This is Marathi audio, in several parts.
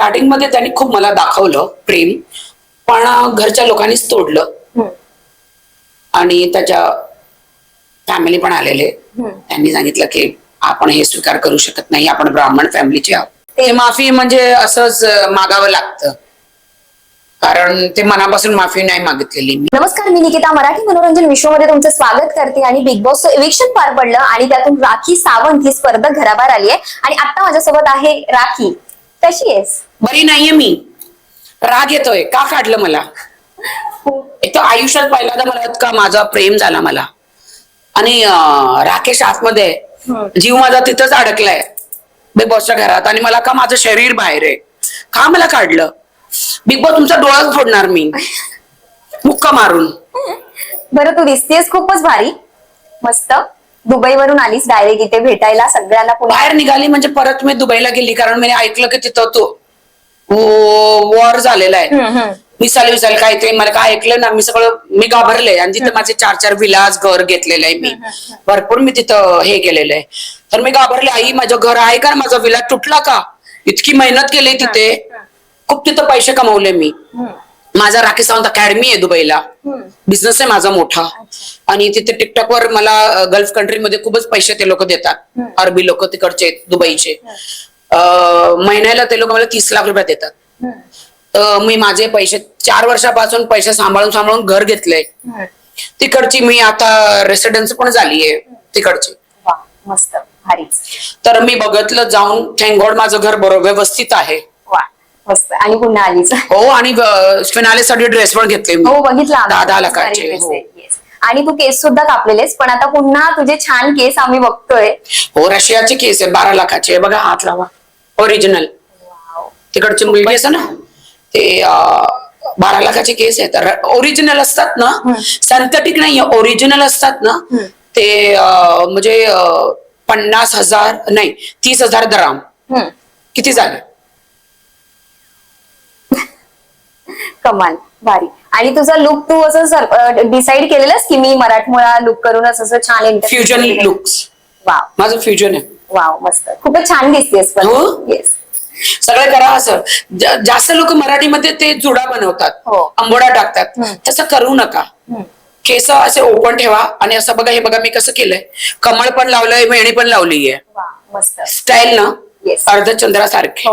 स्टार्टिंग मध्ये त्यांनी खूप मला दाखवलं प्रेम, पण घरच्या लोकांनीच तोडलं. आणि त्याच्या फॅमिली पण आलेले. त्यांनी सांगितलं की आपण हे स्वीकार करू शकत नाही, आपण ब्राह्मण फॅमिलीचे आहोत. ते माफी म्हणजे असंच मागावं लागतं, कारण ते मनापासून माफी नाही मागितलेली मी. नमस्कार, मी निकिता मराठी मनोरंजन विश्वमध्ये तुमचं स्वागत करते. आणि बिग बॉसचं इलेक्शन पार पडलं आणि त्यातून राखी सावंत ही स्पर्धक घराबाहेर आली आहे. आणि आता माझ्यासोबत आहे राखी. कशी आहेस? बरी नाहीये मी. राग येतोय, का काढलं मला? एक तर आयुष्यात पहिल्यांदा मला इतका माझा प्रेम झाला मला, आणि राकेश आतमध्ये जीव माझा तिथंच अडकलाय बिग बॉसच्या घरात, आणि मला का माझं शरीर बाहेर आहे, का मला काढलं? बिग बॉस तुमचा डोळाच फोडणार मी मुक्का मारून. बरं, तू दिसतेस खूपच भारी, मस्त. दुबईवरून आलीस डायरेक्ट इथे भेटायला सगळ्यांना. बाहेर निघाली म्हणजे परत मी दुबईला गेली, कारण मी ऐकलं की तिथं तो वॉर झालेला आहे. मिसाल विसाल काय ते मला काय ऐकलं ना, मी सगळं मी घाबरले. आणि तिथं माझे 4-4 विलास घर घेतलेलं आहे मी, भरपूर मी तिथं हे केलेलं आहे. तर मी घाबरले, आई माझं घर आहे का, माझा विला तुटला का? इतकी मेहनत केली तिथे, खूप तिथं पैसे कमवले मी. माझा राकेश सावंत अकॅडमी आहे दुबईला, बिझनेस आहे माझा मोठा. आणि तिथे टिकटॉकवर मला गल्फ कंट्रीमध्ये खूपच पैसे ते लोक देतात, अरबी लोक तिकडचे दुबईचे. महिन्याला ते लोक मला 30 लाख रुपये देतात. मी माझे पैसे 4 वर्षापासून पैसे सांभाळून घर घेतले तिकडची. मी आता रेसिडेन्सी पण झालीये तिकडची. मस्त, भारीच. तर मी बघितलं जाऊन, थँक गॉड माझं घर बरोबर व्यवस्थित आहे. मस्त. आणि पुन्हा आलीच. हो, आणि फिनालेसाठी ड्रेस पण घेतले मी. हो, बघितला 10 लाखाचे. आणि तू केस सुद्धा कापलेलेस, पण आता पुन्हा तुझे छान केस आम्ही बघतोय. हो, रशियाचे केस आहे, 12 लाखाचे. बघा, हात लावा. ओरिजिनल तिकडचे मुलगी असं ना, ते 12 लाखाचे केस आहेत. ओरिजिनल असतात ना, सिंथेटिक नाही, ओरिजिनल असतात ना ते. म्हणजे 50,000 नाही, 30,000 दराम. किती झाले? कमाल, भारी. आणि तुझा लुक तू असं डिसाईड केलेलंस की मी मराठमोळा लुक करूनच असं छान फ्युजन लुक्स. वाव, माझं फ्युजन आहे. वाव, मस्त. खूपच छान दिसतेस पण. येस, सगळं करा असं. जास्त लोक मराठीमध्ये ते जुडा बनवतात, आंबोडा टाकतात, तसं करू नका. केस असे ओपन ठेवा. आणि असं बघा, हे बघा मी कसं केलंय, कमळ पण लावलंय, वेणी पण लावलीये. मस्त स्टाईल ना, अर्धचंद्रासारखे.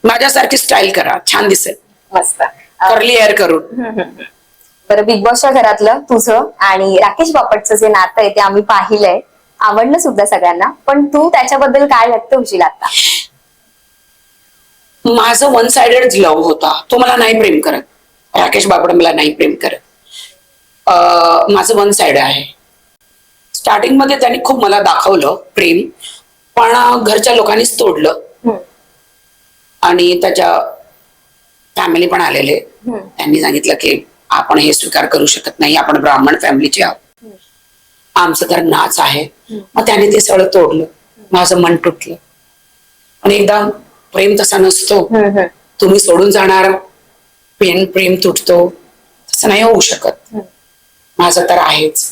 माझ्यासारखी स्टाईल करा, छान दिसेल. मस्त. कर्ली हेअर करून. बरं, बिग बॉसच्या घरातलं तुझं आणि राकेश बापटचं जे नातं आहे ते आम्ही पाहिलंय, आवडलं सुद्धा सगळ्यांना. पण तू त्याच्याबद्दल काय व्यक्त होशील आता? माझं वन साइडेड लव्ह होता. तो मला नाही प्रेम करत, राकेश बापट मला नाही प्रेम करत. माझं वन साइड आहे. स्टार्टिंग मध्ये त्यांनी खूप मला दाखवलं प्रेम, पण घरच्या लोकांनीच तोडलं. आणि त्याच्या फॅमिली पण आलेले. त्यांनी सांगितलं की आपण हे स्वीकार करू शकत नाही, आपण ब्राह्मण फॅमिलीचे आहोत, आमचं तर नाच आहे. मग त्याने ते सगळं तोडलं, माझं मन तुटलं. आणि एकदा प्रेम तसा नसतो, तुम्ही सोडून जाणार, प्रेम तुटतो, तसं नाही होऊ शकत. माझं तर आहेच.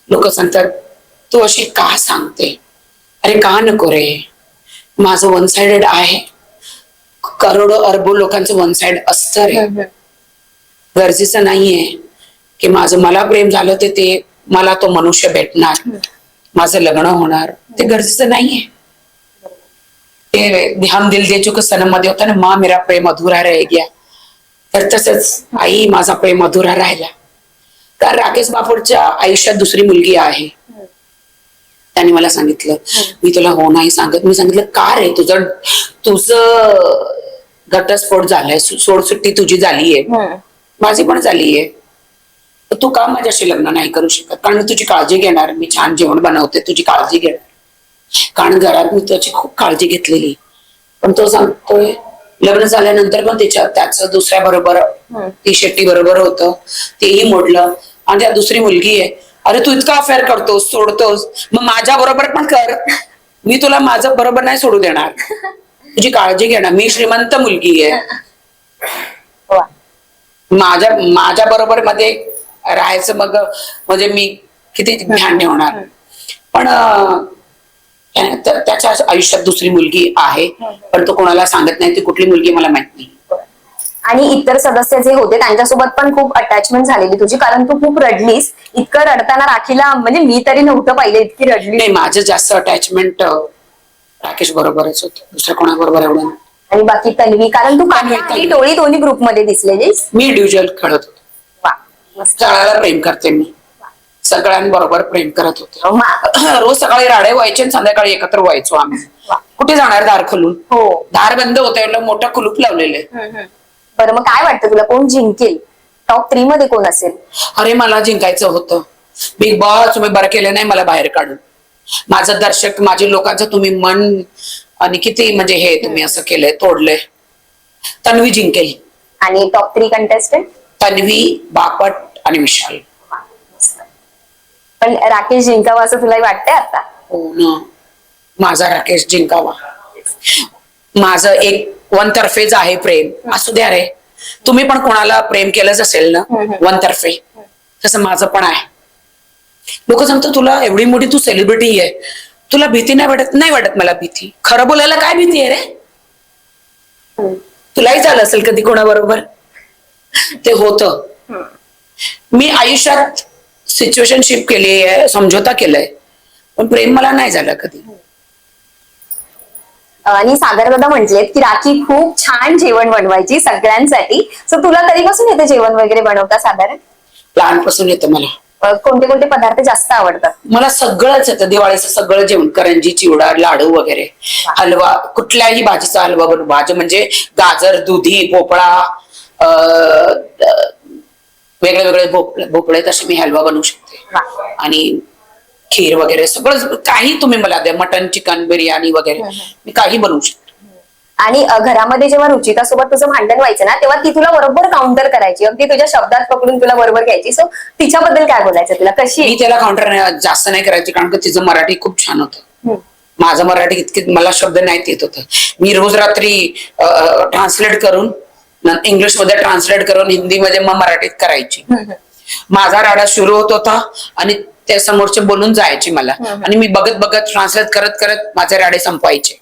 लोक सांगतात तू अशी का सांगते, अरे का नको रे, माझं वन साइडेड आहे. करोडो अरबो लोकांचं वन साइड असतं रे. गरजेचं नाहीये की माझं मला प्रेम झालं ते मला तो मनुष्य भेटणार, माझं लग्न होणार, ते गरजेचं नाहीये. ते हम दिल दे चुके सनम मध्ये होतं ना, माँ मेरा प्रेम अधुरा रह गया. तर तसंच आई माझा प्रेम अधुरा राहिला. कारण राकेश बापटच्या आयुष्यात दुसरी मुलगी आहे. त्याने मला सांगितलं, मी तुला हो नाही सांगत. मी सांगितलं का रे, तुझं घटस्फोट झालाय, सोडसुट्टी तुझी झालीये, माझी पण झालीये, तू का माझ्याशी लग्न नाही करू शकत? कारण मी तुझी काळजी घेणार, मी छान जेवण बनवते, तुझी काळजी घेणार. कारण घरात मी त्याची खूप काळजी घेतलेली. पण तो सांगतोय लग्न झाल्यानंतर पण त्याचं दुसऱ्या बरोबर, ती शेट्टी बरोबर होतं, तेही मोडलं. आणि त्या दुसरी मुलगी आहे. अरे तू इतका अफेअर करतोस, सोडतोस, मग माझ्या बरोबर पण कर. मी तुला माझं बरोबर नाही सोडू देणार, तुझी काळजी घेणार. मी श्रीमंत मुलगी आहे, माझ्या बरोबर मध्ये राहायचं, मग म्हणजे मी किती ध्यान ठेवणार. पण त्याच्या आयुष्यात दुसरी मुलगी आहे, पण तो कोणाला सांगत नाही. ती कुठली मुलगी मला माहित नाही. आणि इतर सदस्य जे होते त्यांच्यासोबत पण खूप अटॅचमेंट झालेली तुझी, कारण तू खूप रडलीस. इतकं रडताना राखीला म्हणजे मी तरी नव्हतं पाहिलं इतकी रडली. नाही, माझं जास्त अटॅचमेंट राकेश बरोबरच होतं, दुसऱ्या कोणाबरोबर एवढं नाही. आणि बाकी तन्वी, कारण तू तन्वी, काका आणि टोळी दोन्ही ग्रुपमध्ये दिसलेलीस. मी इंडिव्हिज्युअल खेळत होतो. वा, मस्त. सगळ्याला प्रेम करते मी, सगळ्यांबरोबर प्रेम करत होते. मा- रोज सकाळी राडे व्हायचे आणि संध्याकाळी एकत्र व्हायचो आम्ही. वा. कुठे जाणार दार खोलून? हो. दार बंद होतं, मोठं कुलूप लावलेले. बरं, मग काय वाटतं तुला कोण जिंकेल? टॉप 3 मध्ये कोण असेल? अरे मला जिंकायचं होतं. बिग बॉस तुम्ही बरं केलं नाही मला बाहेर काढून. माझं दर्शक, माझे लोकांचं तुम्ही मन आणि किती म्हणजे हे तुम्ही असं केलंय, तोडलंय. तन्वी जिंकेल. आणि टॉप 3 कंटेस्टंट? तन्वी, बापट आणि विशाल. पण राकेश जिंकावा असं तुलाही वाटतंय आता? हो ना, माझा राकेश जिंकावा. माझं एक वनतर्फेच आहे प्रेम. असू द्या रे, तुम्ही पण कोणाला प्रेम केलंच असेल ना वनतर्फे, तसं माझं पण आहे. लोक सांगतात तुला एवढी मोठी तू सेलिब्रिटी आहे, तुला भीती नाही वाटत? नाही वाटत मला भीती. खरं बोलायला काय भीती आहे रे? तुलाही झालं असेल कधी कोणाबरोबर ते होतं. मी आयुष्यात सिच्युएशनशिप केली आहे, समझोता केलाय, पण प्रेम मला नाही झालं कधी. आणि सागर दादा म्हटलेत की राखी खूप छान जेवण बनवायची सगळ्यांसाठी. सो तुला कधीपासून येतं जेवण वगैरे बनवता साधारण? लहानपासून येतं मला. कोणते कोणते पदार्थ जास्त आवडतात? मला सगळंच येतं, दिवाळीचं सगळं जेवण. करंजी, चिवडा, लाडू वगैरे, हलवा, कुठल्याही भाजीचा हलवा बनवू. भाजी म्हणजे गाजर, दुधी, भोपळा, वेगळे वेगळे भोपळे तसे मी हलवा बनवू शकते. आणि खीर वगैरे सगळं काही तुम्ही मला द्या, मटन, चिकन, बिर्याणी वगैरे मी काही बनवू शकते. आणि घरामध्ये जेव्हा रुचिता सोबत तुझं भांडण व्हायचं ना, तेव्हा ती तुला बरोबर काउंटर करायची, अगदी तुझ्या शब्दात पकडून तुला बरोबर घ्यायची. सो तिच्याबद्दल काय बोलायचं तुला? कशी? मी त्याला काउंटर जास्त नाही करायची, कारण की तिचं मराठी खूप छान होतं. माझं मराठी इतके मला शब्द नाहीत येत होतं. मी रोज रात्री ट्रान्सलेट करून, इंग्लिश मध्ये ट्रान्सलेट करून हिंदीमध्ये मग मराठीत करायची. माझा राडा सुरू होत होता आणि त्या समोरचे बोलून जायचे मला, आणि मी बघत बघत ट्रान्सलेट करत करत माझे राडे संपवायचे.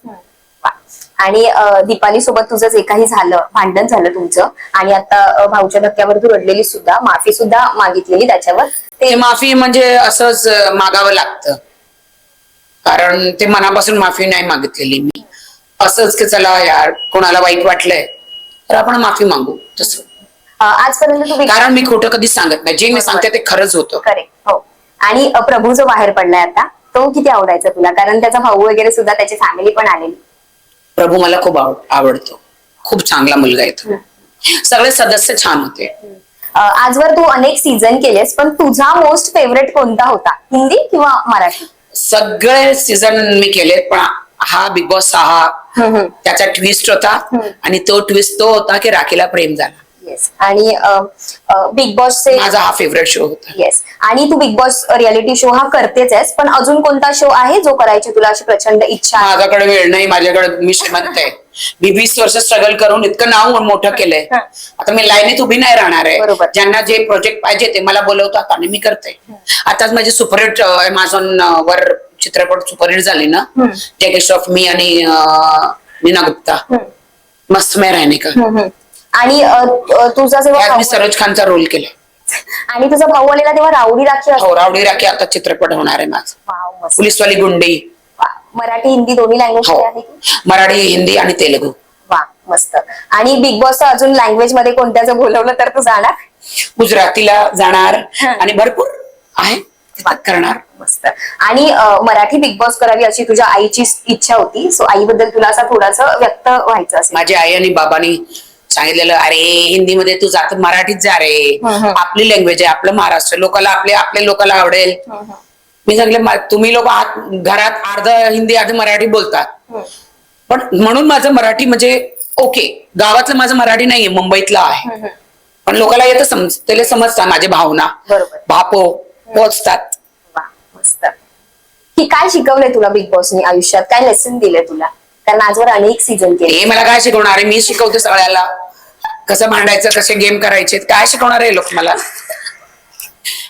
आणि दीपाली सोबत तुझं जे काही झालं, भांडण झालं तुमचं, आणि आता भाऊच्या धक्क्यावर तू रडलेली सुद्धा, माफी सुद्धा मागितलेली त्याच्यावर. ते माफी म्हणजे असंच मागावं लागतं, कारण ते मनापासून माफी नाही मागितलेली मी. असंच की चला यार कोणाला वाईट वाटलंय तर आपण माफी मागू, तसं. आजपर्यंत तू कारण मी खोटं कधीच सांगत नाही, जे मी सांगते ते खरंच होतं. करेक्ट. हो. आणि प्रभू जो बाहेर पडलाय आता, तो किती आवडायचा तुला? कारण त्याचा भाऊ वगैरे सुद्धा, त्याची फॅमिली पण आलेली. प्रभू मला खूप आवडतो, खूप चांगला मुलगा आहे तो. सगळे सदस्य छान होते. आजवर तू अनेक सीझन केलेस, पण तुझा मोस्ट फेवरेट कोणता होता? हिंदी किंवा मराठी? सगळे सीझन मी केले, पण हा बिग बॉस 6 त्याचा ट्विस्ट होता, आणि तो ट्विस्ट तो होता की राखीला प्रेम झाला. येस. आणि बिग बॉसचे माझा हा फेवरेट शो होता. येस. आणि तू बिग बॉस रियालिटी शो हा करतेच आहेस, पण अजून कोणता शो आहे जो करायची तुला अशी प्रचंड इच्छा आहे? माझ्याकडे वेळ नाही, माझ्याकडे मी श्रीमंत आहे. मी 20 वर्ष स्ट्रगल करून इतकं नाव मोठं केलंय. आता मी लाईनीत उभी नाही राहणार आहे. बरोबर. ज्यांना जे प्रोजेक्ट पाहिजे ते मला बोलवतात आणि मी करते. आताच माझी सुपरहिट अमेझॉन वर चित्रपट सुपरहिट झाली ना, टेकेस्ट ऑफ मी आणि नीना गुप्ता, मस्त मैं रहने का. आणि तुझा जेव्हा त्यात मी भाऊ- सरोज खानचा रोल केला. आणि तुझा भाऊ आलेला तेव्हा राऊडी राखी असते. हो, रावडी राखी आता चित्रपट होणार आहे माझा. वाव, मस्त. पोलीसवाली गुंडी. वा. मराठी हिंदी दोन्ही लँग्वेज हो, आहे की? मराठी, हिंदी आणि तेलुगू. वा, मस्त. आणि बिग बॉस अजून लँग्वेज मध्ये कोणत्या जर बोलवलं तर तू जाणार? गुजरातीला जाणार आणि भरपूर आहे करणार. मस्त. आणि मराठी बिग बॉस करावी अशी तुझ्या आईची इच्छा होती. सो आईबद्दल तुला असं थोडंसं व्यक्त व्हायचं असेल. माझी आई आणि बाबांनी सांगितलेलं, अरे हिंदीमध्ये तू जात मराठीत जा रे, आपली लँग्वेज आहे, आपलं महाराष्ट्र, लोकांना आपल्या लोकांना आवडेल. मी सांगितलं तुम्ही लोक घरात अर्ध हिंदी अर्ध मराठी बोलतात, पण म्हणून माझं मराठी म्हणजे ओके, गावातलं माझं मराठी नाहीये, मुंबईतलं आहे, पण लोकांना येतं, त्याला समजतात माझे भावना, बरोबर. भापो पोचतात. वा, मस्त. की काय शिकवलंय तुला बिग बॉसने आयुष्यात? काय लेसन दिलंय तुला? कारण आजवर अनेक सीझन केले. हे मला काय शिकवणार आहे? मी शिकवते सगळ्याला कसं भांडायचं, कसे गेम करायचे, काय शिकवणार आहे लोक मला?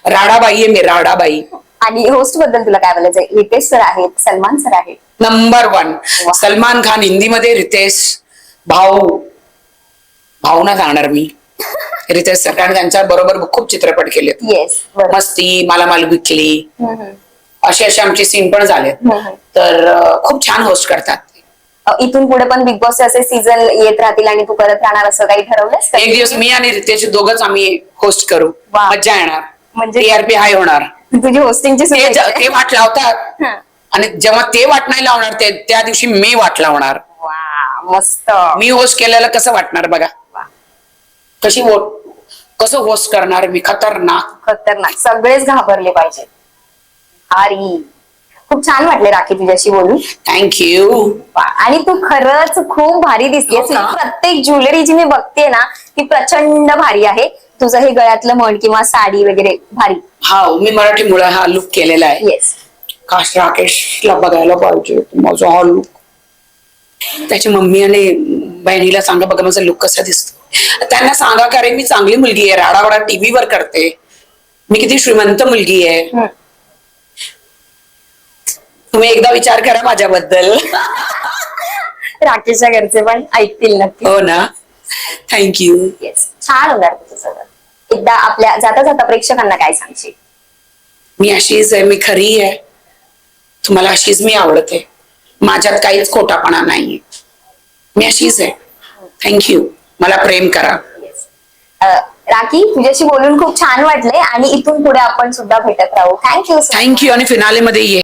राडाबाई आहे मी, राडाबाई. आणि होस्ट बद्दल तुला काय बोलायचंय? रितेश सर आहेत, सलमान सर आहेत. नंबर 1 सलमान खान हिंदीमध्ये, रितेश भाऊ ना सांगणार मी. रितेश सर, कारण त्यांच्या बरोबर खूप चित्रपट केलेत. येस, बरोबर. मस्ती, मालामाल विकली, असे आमचे सीन पण झालेत. तर खूप छान होस्ट करतात. इथून पुढे पण बिग बॉस असे सीझन येत राहतील आणि तू करत राहणार असं काही ठरवलंस का? एक दिवस मी आणि रितेश दोघच आम्ही होस्ट करू. वा. मज्जा येणार, म्हणजे टीआरपी हाय होणार. तुझी होस्टिंगची ते वाट लावतात आणि जेव्हा ते वाट नाही लावणार त्या दिवशी मी वाट लावणार. वा, मस्त. मी होस्ट केलेलं कसं वाटणार बघा. कसं होस्ट करणार मी, खतरनाक. सगळेच घाबरले पाहिजे. भारी. खूप छान वाटले राखी तुझ्याशी बोलून. थँक्यू. आणि तू खरंच खूप भारी दिसतेस. हो का? प्रत्येक ज्वेलरी जी मी बघते ना ती प्रचंड भारी आहे. तुझं हे गळ्यातलं म्हण किंवा साडी वगैरे भारी. हा, मी मराठी मुळे हा लुक केलेला आहे. येस. काश राकेशला बघायला पाहिजे माझा हा लुक. त्याची मम्मी आणि बहिणीला सांगा बघा माझा लुक कसा दिसतो. त्यांना सांगा का रे मी चांगली मुलगी आहे, राडावाडा टीव्हीवर करते, मी किती श्रीमंत मुलगी आहे. तुम्ही एकदा विचार करा माझ्याबद्दल. राकेशच्या घरचे पण ऐकतील नक्की. हो ना. थँक्यू. येस, छान होणार तुझं सगळं. एकदा आपल्या जाता जाता प्रेक्षकांना काय सांगशील? मी अशीच आहे, मी खरी आहे. तुम्हाला अशीच मी आवडते. माझ्यात काहीच खोटापणा नाहीये. मी अशीच आहे. थँक्यू. मला प्रेम करा. राखी, तुझ्याशी बोलून खूप छान वाटलंय आणि इथून पुढे आपण सुद्धा भेटत राहू. थँक्यू. थँक्यू. आणि फिनाले मध्ये ये.